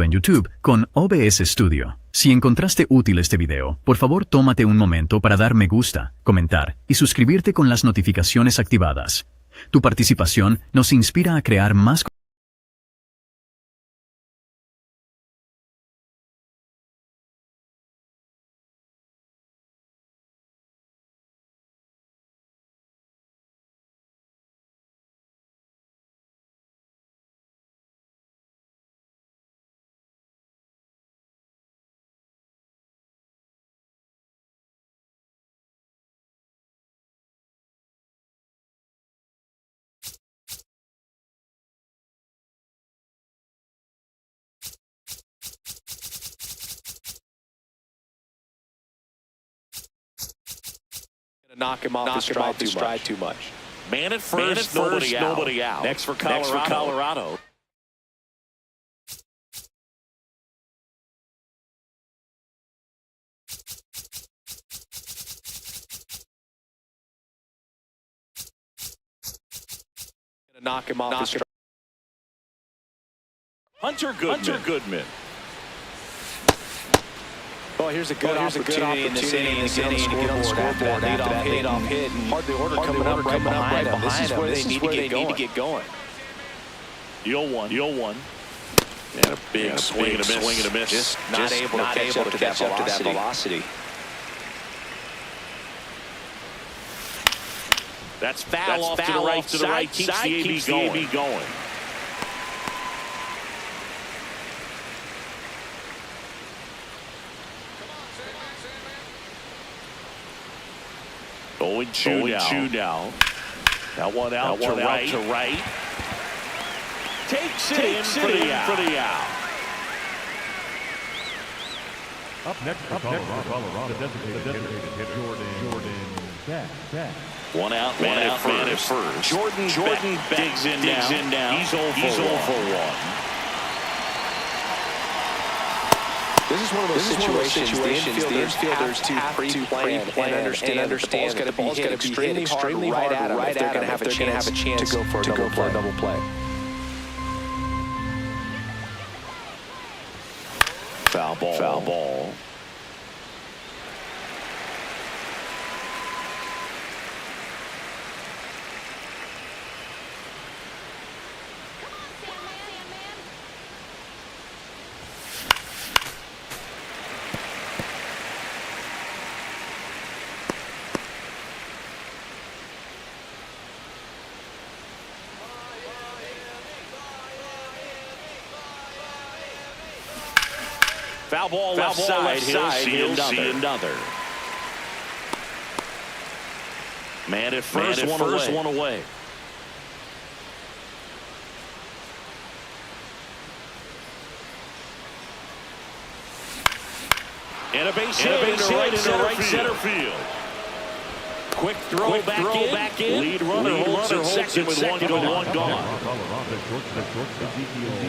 En YouTube con OBS Studio. Si encontraste útil este video, por favor tómate un momento para dar me gusta, comentar y suscribirte con las notificaciones activadas. Tu participación nos inspira a crear más knock him off his stride too much. Man at first, nobody out. Next for Colorado. Knock him off his stride. Hunter Goodman. Oh, here's a good opportunity in this inning to get on the scoreboard after that lead-off hit. And hardly order coming up right behind them. This is where they need to get going. 0-1. And a big swing and a miss. Just not able to catch up to that velocity. That's foul off to the right. Keeps the AB going. Going two now. That one out to right. Takes it in for the out. Up next for Colorado, the designated hitter, Jordan One out, man at first. Jordan digs in down. He's 0 for 1. This is one of those situations the infielders have to pre-plan and understand that the ball's got to be extremely hard right at them if they're going to have a chance to go for a double play. Foul ball. Foul ball left side. He'll see another. Man at first, one away. And a base hit into right center field. Quick throw back in. Lead runner holds at second with one gone.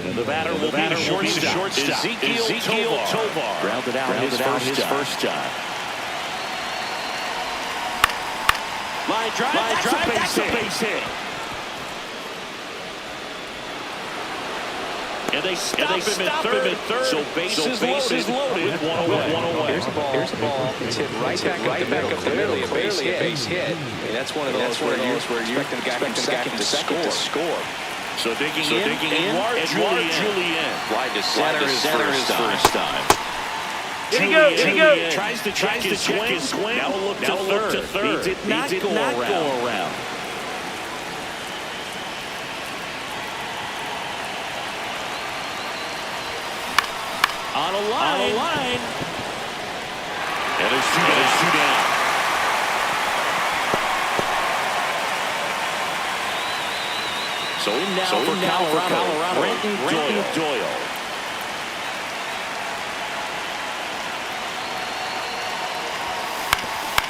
And the batter will be the shortstop. Ezekiel Tovar. Grounded out his first time. Line drive. That's a base hit. And they stop him at third. So bases loaded. One away. Here's the ball. It's hit right back up the middle. Barely a base hit. And that's one of those where you're expecting the guy to score. So digging in. Edouard Julien. Wide to center his first time. Here he goes. Tries to check his swing. Now look to third. He did not go around. On a line. And there's two down. So in now for Colorado. Brenton Doyle.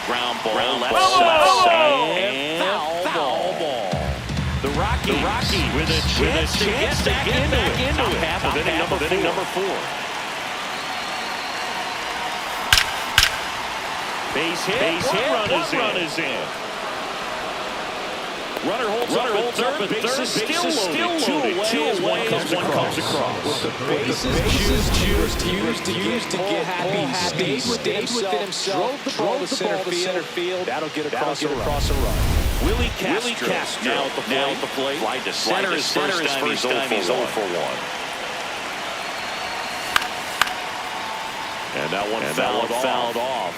Ground ball left side. And foul ball. The Rockies with a chance to get back into it. Half of inning number 4. Base hit, run is in. Runner holds up at third. Bases still loaded. Two away as one comes across. With the bases used to get happy, stayed within himself, drove the ball to center field. That'll get across a run. Willie Castro now at the plate. Fly to center is first time he's 0 for 1. And that one fouled off.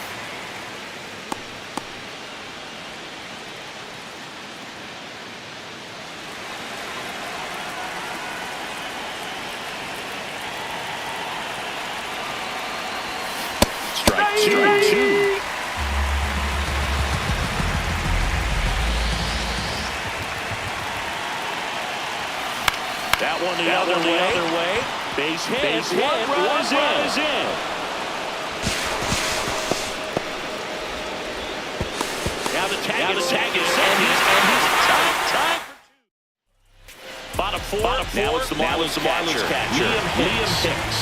Strike two. That one the other way. Base hit. One run is in. Now the tag is set. And he's trying for 2. Bottom four. Now it's the Marlins catcher. Liam Hicks.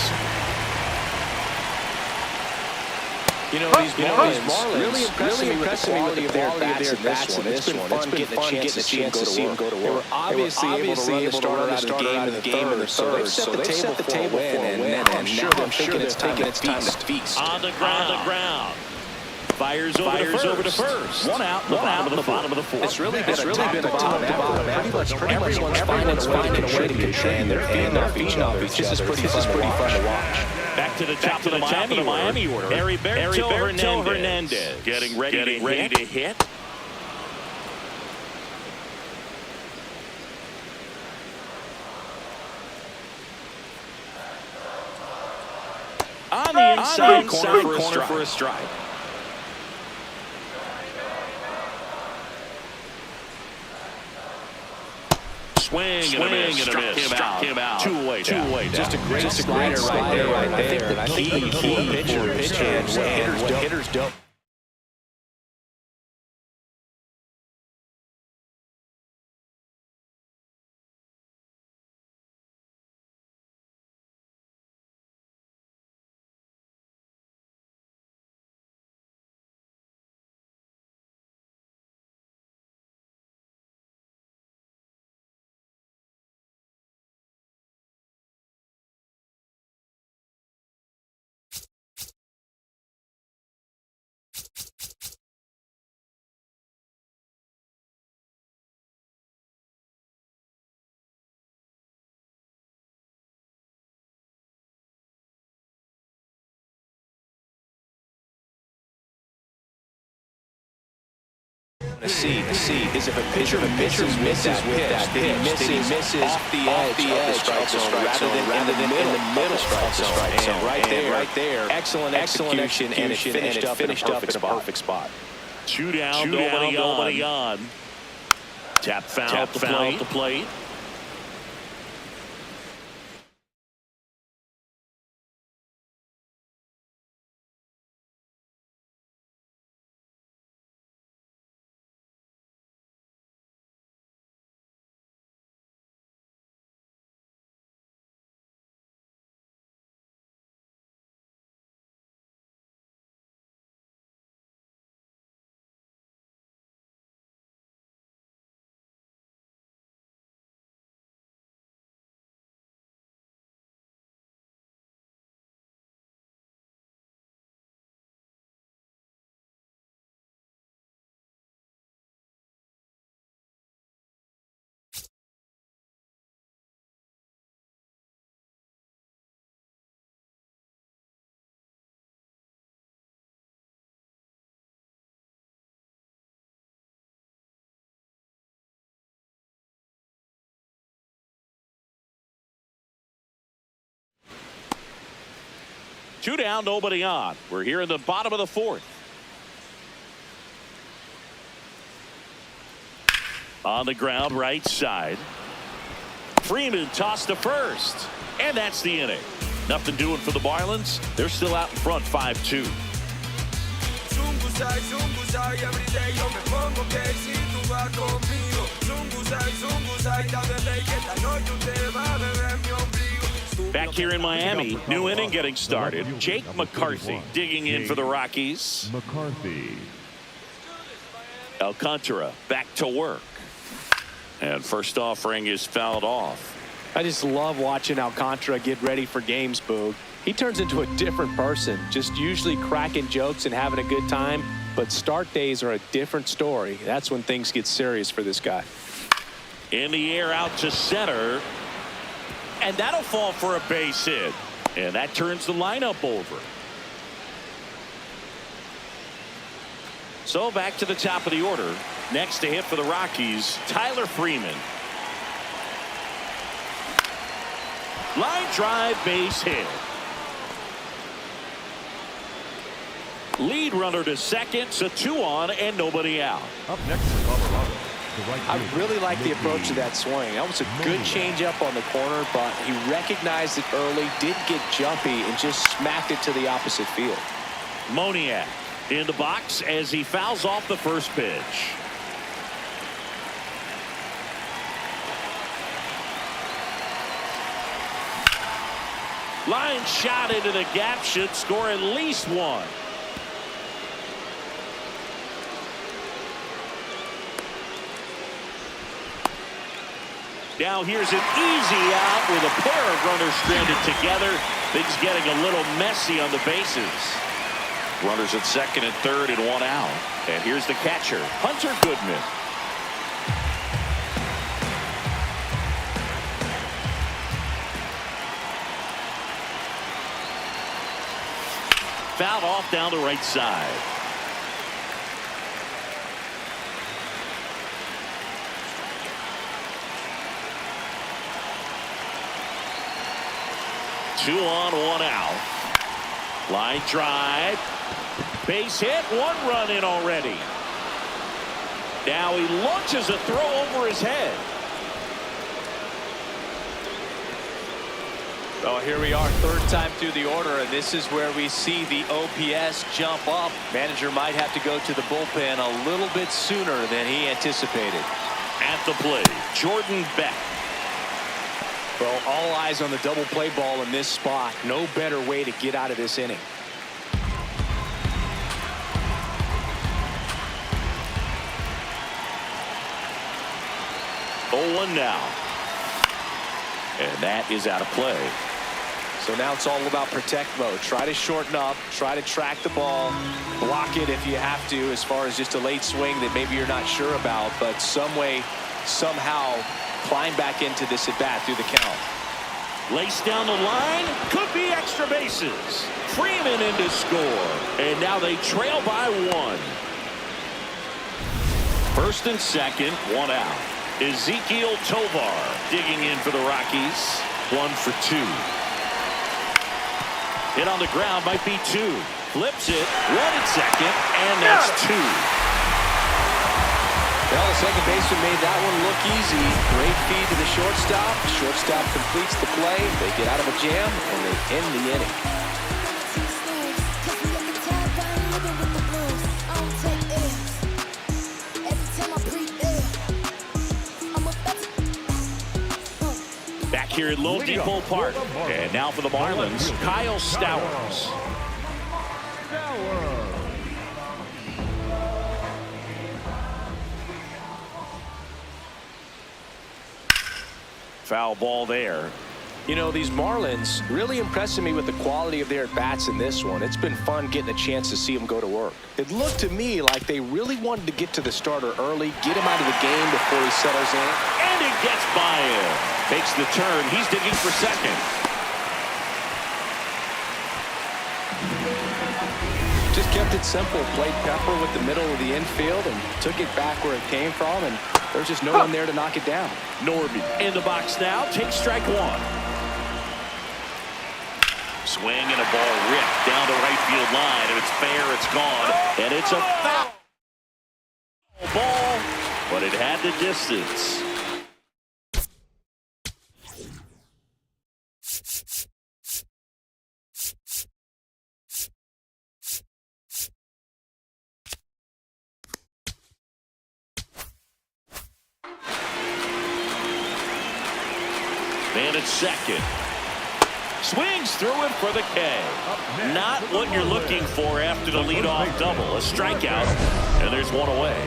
You know, these Marlins really impressing me with the quality of their bats in this one. It's been fun getting a chance to see them go to work. They were obviously able to run the starter out of the game in the third. So they've set the table for a win, and now I'm thinking it's time to feast. On the ground. Fires over to first. One out in the bottom of the fourth. It's really been a top-to-bottom. Pretty much everyone's finding a way to contribute and feeding off each other. This is pretty fun to watch. Back to the top of the Miami order. Heriberto Hernandez getting ready to hit. On the inside corner for a strike. Swing and a miss. Struck him out. Two away down. Just a great slider right there. And I think the key pitchers and what hitters don't. See is if a pitcher misses with that pitch, he misses off the edge of the strike zone rather than in the middle strike zone. And right there, excellent execution, and it finished up in a perfect spot. Two down, nobody on. Tap foul at the plate. Two down, nobody on. We're here in the bottom of the fourth. On the ground, right side. Freeman tossed to first. And that's the inning. Nothing doing for the Marlins. They're still out in front, 5-2. Back here in Miami, new inning getting started. Jake McCarthy digging in for the Rockies. McCarthy. Alcantara back to work. And first offering is fouled off. I just love watching Alcantara get ready for games, Boog. He turns into a different person, just usually cracking jokes and having a good time. But start days are a different story. That's when things get serious for this guy. In the air out to center. And that'll fall for a base hit. And that turns the lineup over. So back to the top of the order. Next to hit for the Rockies, Tyler Freeman. Line drive, base hit. Lead runner to second, so 2 on and nobody out. Up next for Colorado. I really like the approach of that swing. That was a good changeup on the corner, but he recognized it early, didn't get jumpy, and just smacked it to the opposite field. Moniak in the box as he fouls off the first pitch. Line shot into the gap, should score at least 1. Now here's an easy out with a pair of runners stranded together. Things getting a little messy on the bases. Runners at second and third and 1 out. And here's the catcher, Hunter Goodman. Fouled off down the right side. Two on, 1 out. Line drive. Base hit. 1 run in already. Now he launches a throw over his head. Well, here we are, 3rd time through the order, and this is where we see the OPS jump up. Manager might have to go to the bullpen a little bit sooner than he anticipated. At the plate, Jordan Beck. Well, all eyes on the double play ball in this spot. No better way to get out of this inning. 0-1 now. And that is out of play. So now it's all about protect mode. Try to shorten up, try to track the ball, block it if you have to, as far as just a late swing that maybe you're not sure about, but some way, somehow climb back into this at bat through the count. Lace down the line, could be extra bases. Freeman in to score, and now they trail by 1. First and second, 1 out. Ezekiel Tovar digging in for the Rockies. 1 for 2. Hit on the ground, might be 2. Flips it, 1 at second, and that's 2. Well, the second baseman made that one look easy. Great feed to the shortstop. Shortstop completes the play. They get out of a jam, and they end the inning. Back here at Lone Depot Park. And now for the Marlins, Kyle Stowers. Foul ball there. You know, these Marlins really impressing me with the quality of their at-bats in this one. It's been fun getting a chance to see them go to work. It looked to me like they really wanted to get to the starter early, get him out of the game before he settles in. And he gets by him. Makes the turn. He's digging for second. Just kept it simple. Played Pepper with the middle of the infield and took it back where it came from, and there's just no one there to knock it down. Norby in the box now. Takes strike 1. Swing and a ball ripped down the right field line. If it's fair, it's gone. And it's a foul ball, but it had the distance. Man at second. Swings through it for the K. Not what you're looking for after the leadoff double. A strikeout, and there's 1 away.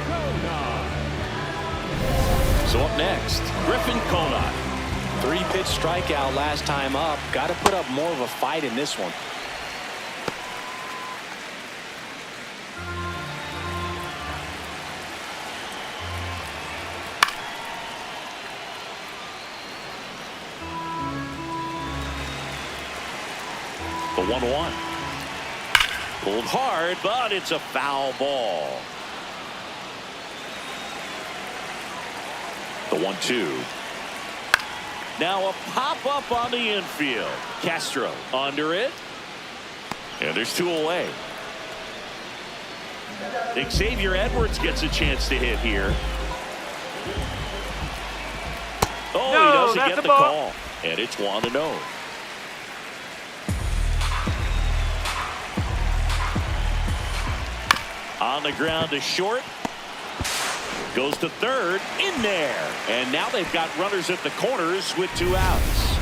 So up next, Griffin Conant. 3-pitch strikeout last time up. Got to put up more of a fight in this one. The 1-1. Pulled hard, but it's a foul ball. The 1-2. Now a pop-up on the infield. Castro under it. And there's 2 away. Xavier Edwards gets a chance to hit here. Oh, No, he doesn't that's get the the ball. call. And it's 1-0. On the ground to short. Goes to third. In there. And now they've got runners at the corners with 2 outs.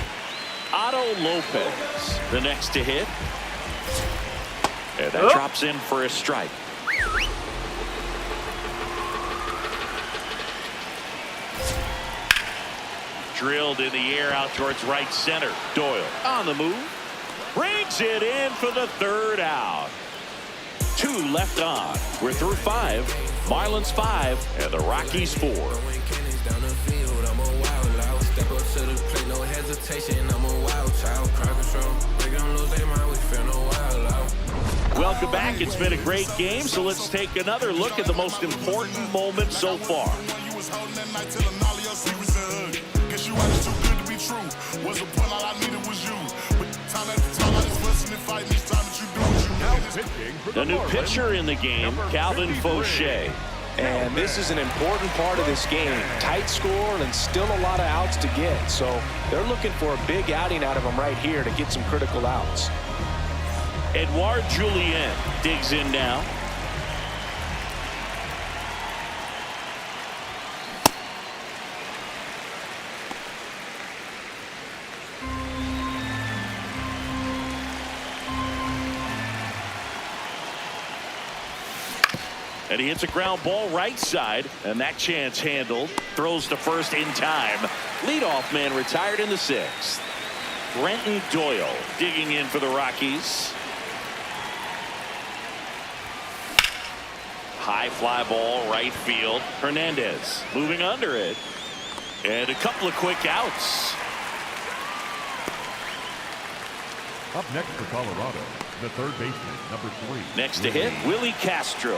Otto Lopez, the next to hit. And that drops in for a strike. Drilled in the air out towards right center. Doyle on the move. Brings it in for the 3rd out. 2 left on. We're through 5. Marlins 5 and the Rockies 4. Welcome back. It's been a great game, so let's take another look at the most important moment so far. The new pitcher in the game, Calvin Fauché. And this is an important part of this game. Tight score and still a lot of outs to get. So they're looking for a big outing out of them right here to get some critical outs. Edouard Julien digs in now. And he hits a ground ball right side, and that chance handled. Throws to first in time. Leadoff man retired in the 6th. Brenton Doyle digging in for the Rockies. High fly ball right field. Hernandez moving under it. And a couple of quick outs. Up next for Colorado, the 3rd baseman, number 3. Next to hit, Willie Castro.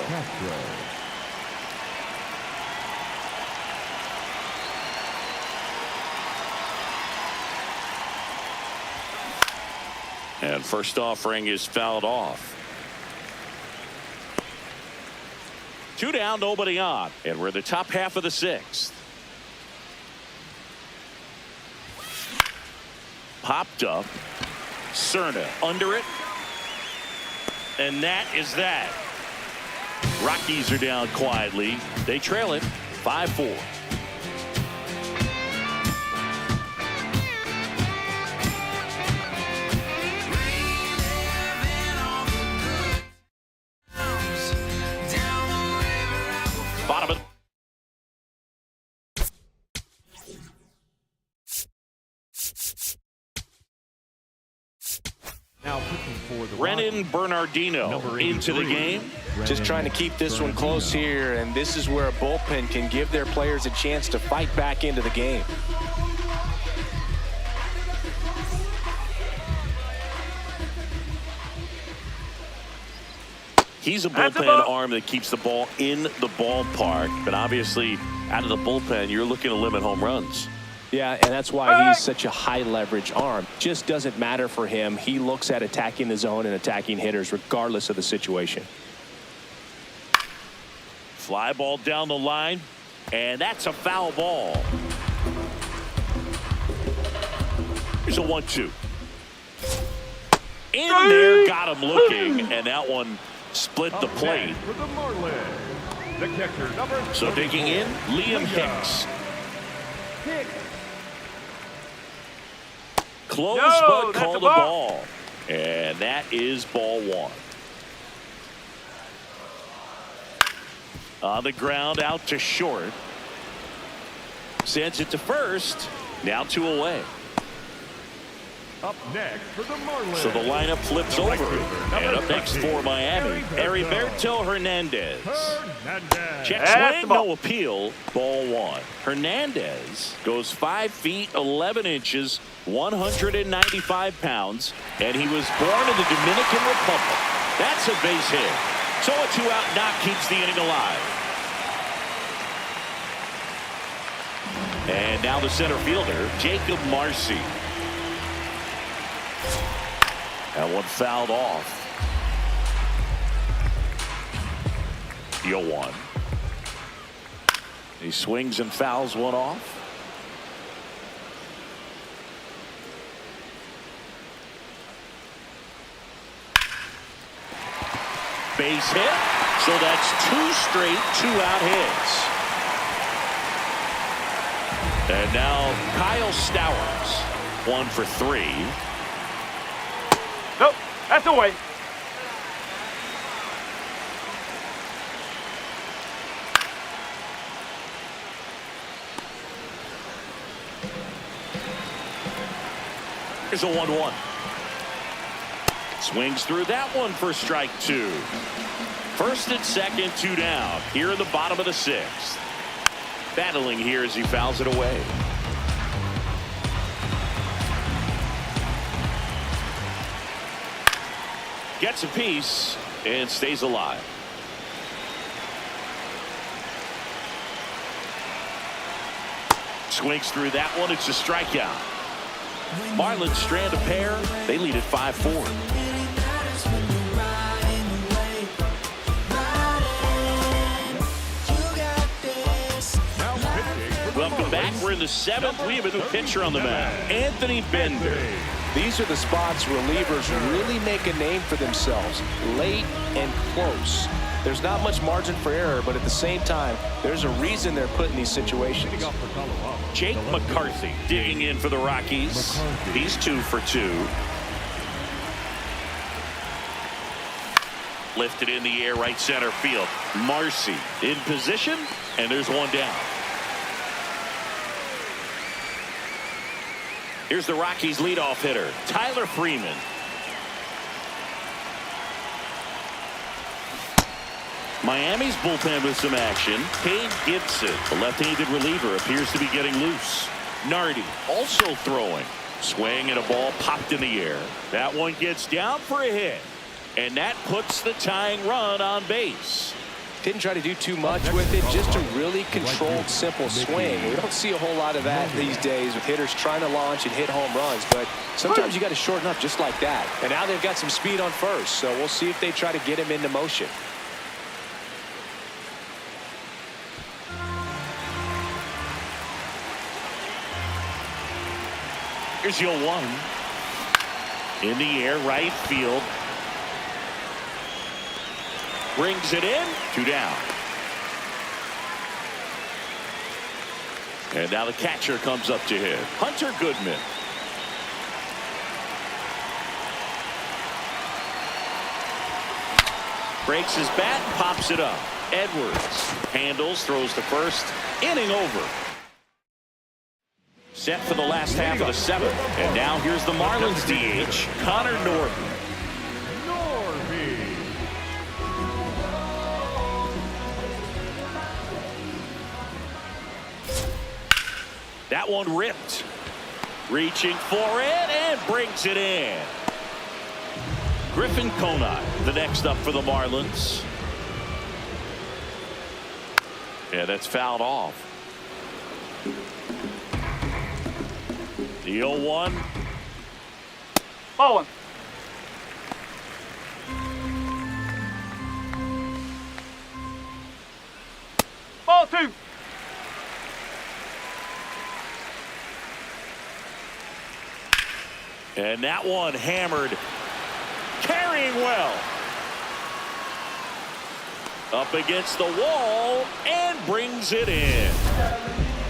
And first offering is fouled off. 2 down, nobody on. And we're in the top half of the 6th. Popped up. Cerna under it. And that is that. Rockies are down quietly. They trail it 5-4. Bottom of Now pitching for the Renan Rockies, Bernardino number into the 83. game. Just trying to keep this one close here, and this is where a bullpen can give their players a chance to fight back into the game. He's a bullpen arm that keeps the ball in the ballpark, but obviously out of the bullpen you're looking to limit home runs. Yeah, and that's why he's such a high leverage arm. Just doesn't matter for him. He looks at attacking the zone and attacking hitters regardless of the situation. Fly ball down the line, and that's a foul ball. Here's a 1-2. In there, got him looking, and that one split the plate. For the Marlins, the catcher, number So digging in, Liam Hicks. Close, but called a ball. And that is ball 1. On the ground, out to short. Sends it to first. Now 2 away. Up next for the Marlins. So the lineup flips The right over. fielder, And up number next 13, for Miami, Heriberto Hernandez. Check That's swing, the ball. no appeal. Ball 1. Hernandez goes 5 feet 11 inches, 195 pounds, and he was born in the Dominican Republic. That's a base hit. So a 2-out knock keeps the inning alive. And now the center fielder, Jacob Marcy. That one fouled off. 0-1. He swings and fouls one off. Base hit. So that's 2 straight 2-out hits. And now Kyle Stowers, 1 for 3. Nope, that's away. Here's a 1-1. Swings through that one for strike 2. First and second, 2 down. Here in the bottom of the 6th. Battling here as he fouls it away. Gets a piece and stays alive. Swings through that one. It's a strikeout. Marlins strand a pair. They lead at 5-4. Welcome back. We're in the 7th. We have a new pitcher on the mound, Anthony Bender. These are the spots relievers really make a name for themselves, late and close. There's not much margin for error, but at the same time, there's a reason they're put in these situations. Jake McCarthy digging in for the Rockies. He's 2 for 2. Lifted in the air, right center field. Marcy in position, and there's one down. Here's the Rockies leadoff hitter, Tyler Freeman. Miami's bullpen with some action. Cade Gibson, the left-handed reliever, appears to be getting loose. Nardi also throwing. Swing and a ball popped in the air. That one gets down for a hit. And that puts the tying run on base. Didn't try to do too much with it, just a really controlled, simple swing. We don't see a whole lot of that these days with hitters trying to launch and hit home runs, but sometimes you got to shorten up just like that. And now they've got some speed on first, so we'll see if they try to get him into motion. Here's your 1. In the air, right field. Brings it in. 2 down. And now the catcher comes up to hit. Hunter Goodman. Breaks his bat, pops it up. Edwards handles, throws to first. Inning over. Set for the last half of the 7th. And now here's the Marlins DH, Connor Norton. That one ripped. Reaching for it and brings it in. Griffin Conine, the next up for the Marlins. Yeah, that's fouled off. The 0-1. Ball 1. Ball 2. And that one hammered. Carrying well. Up against the wall and brings it in.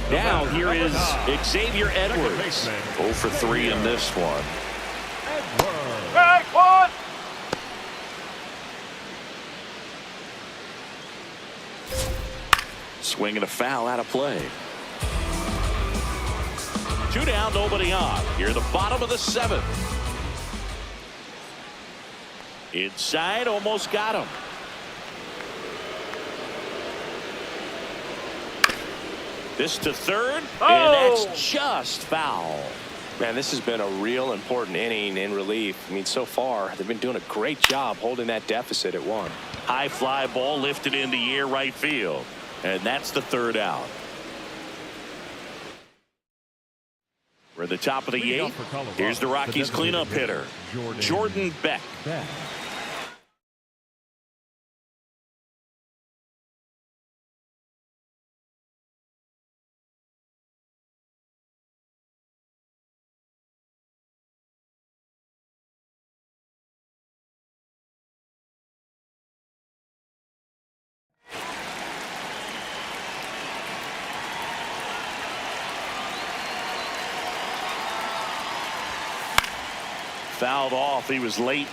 Now here is Xavier Edwards. 0 for 3 in this one. Back 1. Swing and a foul out of play. Two down, nobody on. Here, the bottom of the 7th. Inside, almost got him. This to third, and that's just foul. Man, this has been a real important inning in relief. I mean, so far, they've been doing a great job holding that deficit at 1. High fly ball lifted in the air right field. And that's the 3rd out. We're at the top of the 8th. Here's the Rockies cleanup hitter, Jordan Beck. Fouled off. He was late.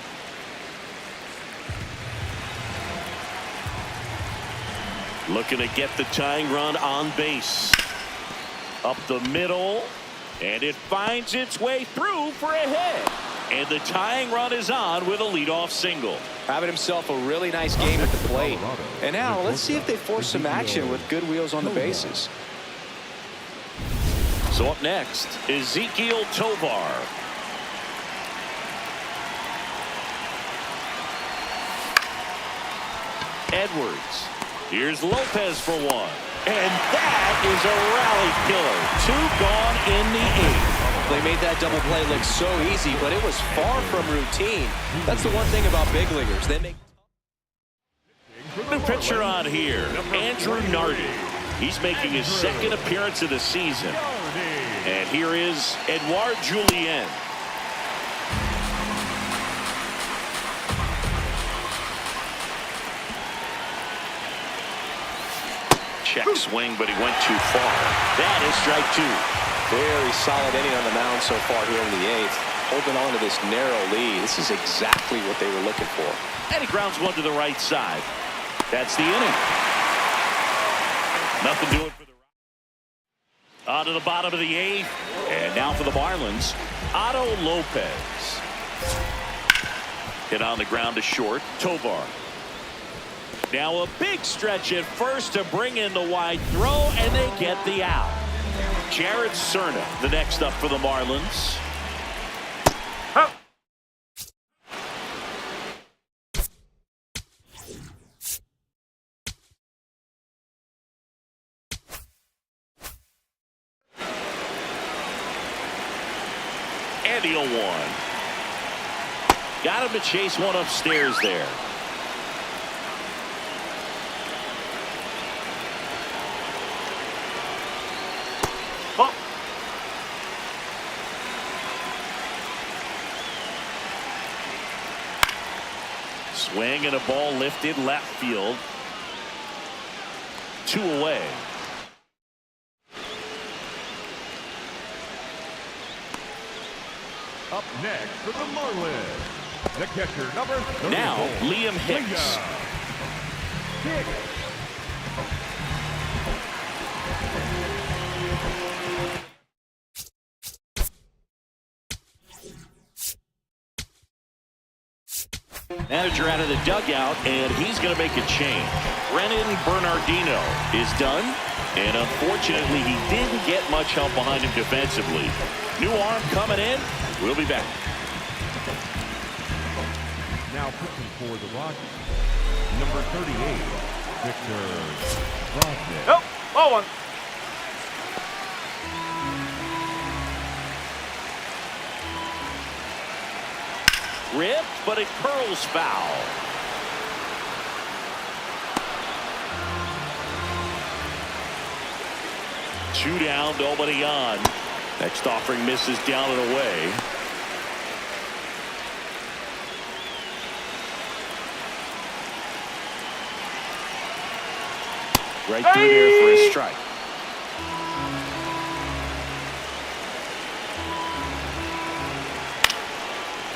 Looking to get the tying run on base. Up the middle. And it finds its way through for a hit. And the tying run is on with a leadoff single. Having himself a really nice game at the plate. And now let's see if they force some action with good wheels on the bases. So up next, Ezequiel Tovar. Edwards. Here's Lopez for 1. And that is a rally killer. 2 gone in the 8th. They made that double play look so easy, but it was far from routine. That's the one thing about big leaguers. They make new pitcher on here, Andrew Nardi. He's making his 2nd appearance of the season. And here is Edouard Julien. Check swing, but he went too far. That is strike 2. very solid inning on the mound so far here in the 8th. Holding on to this narrow lead. This is exactly what they were looking for. And he grounds one to the right side. That's the inning. Nothing doing for the Rockies. On to the bottom of the 8th. And now for the Marlins, Otto Lopez. Hit on the ground to short. Tovar. Now a big stretch at first to bring in the wide throw, and they get the out. Jared Cerna, the next up for the Marlins. And the 0-1. Got him to chase one upstairs there. Swing and a ball lifted left field. 2 away. Up next for the Marlins, the catcher number 30. Now Liam Hicks. Manager out of the dugout, and he's going to make a change. Brennan Bernardino is done, and unfortunately he didn't get much help behind him defensively. New arm coming in. We'll be back. Now pitching for the Rockies, number 38, Victor Vazquez. Nope, ball one. Ripped, but it curls foul. Two down, nobody on. Next offering misses down and away. Right through there for a strike.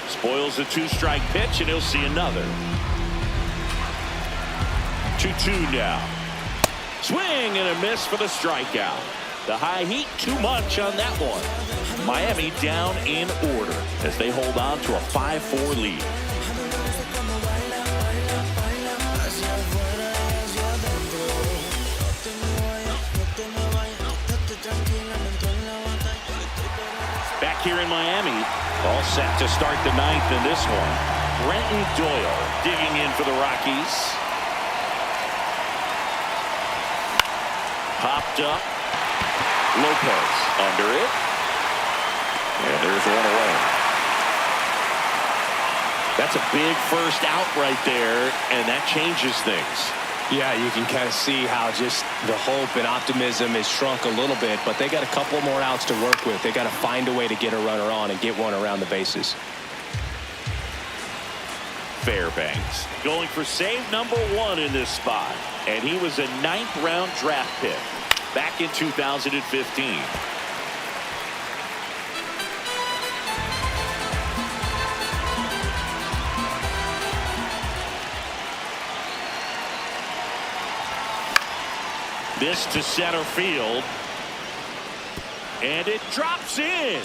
Spoils a 2-strike pitch, and he'll see another. 2-2 now. Swing and a miss for the strikeout. The high heat, too much on that one. Miami down in order as they hold on to a 5-4 lead. Back here in Miami, all set to start the ninth in this one. Brenton Doyle digging in for the Rockies. Popped up. Lopez under it. And there's one away. That's a big first out right there, and that changes things. Yeah, you can kind of see how just the hope and optimism has shrunk a little bit, but they got a couple more outs to work with. They got to find a way to get a runner on and get one around the bases. Fairbanks going for save number 1 in this spot, and he was a 9th-round draft pick back in 2015. This to center field, and it drops in,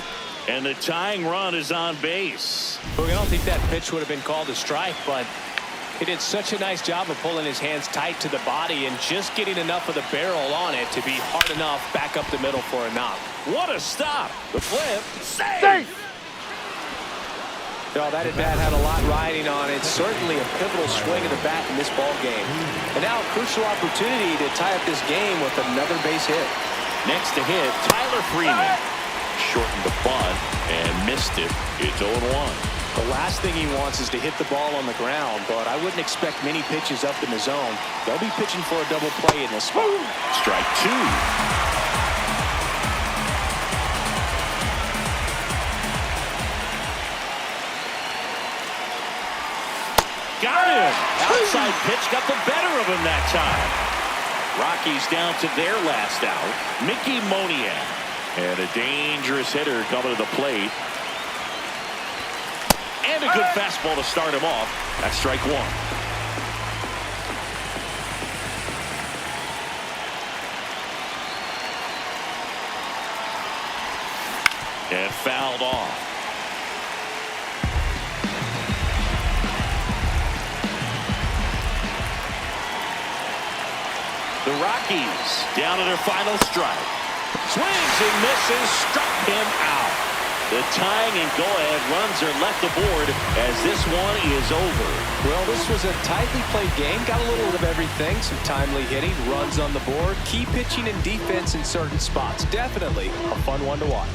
and the tying run is on base. I don't think that pitch would have been called a strike, but he did such a nice job of pulling his hands tight to the body and just getting enough of the barrel on it to be hard enough back up the middle for a knock. What a stop. The flip. Save. No, that at-bat had a lot riding on it. Certainly a pivotal swing of the bat in this ball game. And now a crucial opportunity to tie up this game with another base hit. Next to hit, Tyler Freeman. Shortened the bunt and missed it. It's 0-1. The last thing he wants is to hit the ball on the ground, but I wouldn't expect many pitches up in the zone. They'll be pitching for a double play in this spot. Strike 2. Got him. Outside pitch got the better of him that time. Rockies down to their last out. Mickey Moniak. And a dangerous hitter coming to the plate. And a good fastball to start him off. That's strike 1. And fouled off. The Rockies down to their final strike. Swings and misses, struck him out. The tying and go-ahead runs are left aboard as this one is over. Well, this was a tightly played game. Got a little of everything. Some timely hitting, runs on the board, key pitching and defense in certain spots. Definitely a fun one to watch.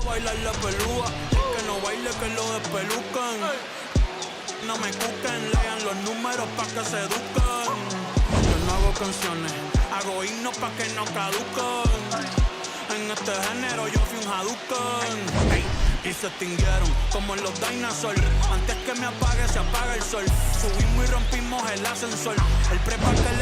Bailar la pelúa, que no baile que lo despelucan. No me cuquen, lean los números pa' que se eduquen. Yo no hago canciones, hago himnos pa' que no caduquen. En este género yo fui un Hadouken. Hey, y se extinguieron como en los dinosaurs. Antes que me apague se apaga el sol. Subimos y rompimos el ascensor. El prepa que le